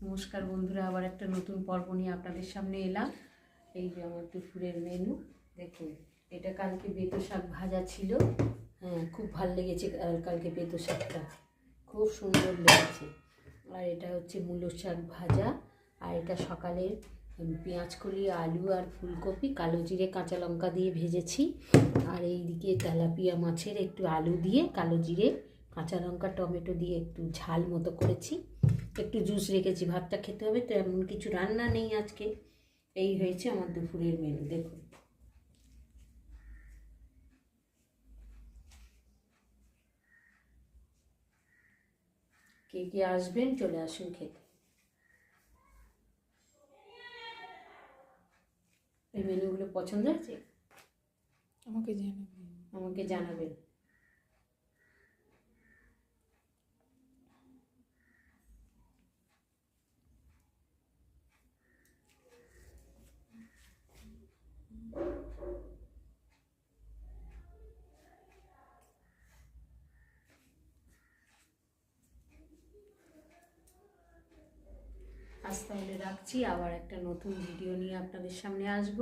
নমস্কার বন্ধুরা, আবার একটা নতুন পর্ব নিয়ে আপনাদের সামনে এলাম। এই যে আমার দুপুরের মেনু দেখুন। এটা কালকে বেতো শাক ভাজা ছিল। হ্যাঁ, খুব ভালো লেগেছে কালকে বেতো শাকটা, খুব সুন্দর লেগেছে। আর এটা হচ্ছে মূলো শাক ভাজা। আর এটা সকালে পেঁয়াজকলি, আলু আর ফুলকপি, কালো জিরে কাঁচা লঙ্কা দিয়ে ভেজেছি। আর এইদিকে তেলাপিয়া মাছের একটু আলু দিয়ে কালো জিরে কাঁচা লঙ্কা টমেটো দিয়ে একটু ঝাল মতো করেছি। একটু জুস রেখেছি, ভাতটা খেতে হবে তো, এমন কিছু রান্না নেই আজকে। এই হয়েছে আমার দুপুরের মেনু দেখুন। কে কে আসবেন চলে আসুন খেতে। এই মেনুগুলো পছন্দ হয়েছে? আমাকে জানাবেন। আজ তাহলে রাখছি, আবার একটা নতুন ভিডিও নিয়ে আপনাদের সামনে আসব।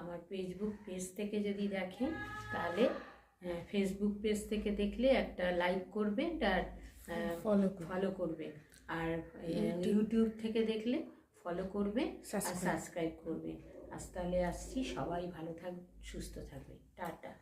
আমার ফেসবুক পেজ থেকে যদি দেখেন তাহলে ফেসবুক পেজ থেকে দেখলে একটা লাইক করবেন আর ফলো করবেন। আর ইউটিউব থেকে দেখলে ফলো করবেন আর সাবস্ক্রাইব করবেন। আজ তাহলে আসছি, সবাই ভালো থাকবেন, সুস্থ থাকবেন, টাটা।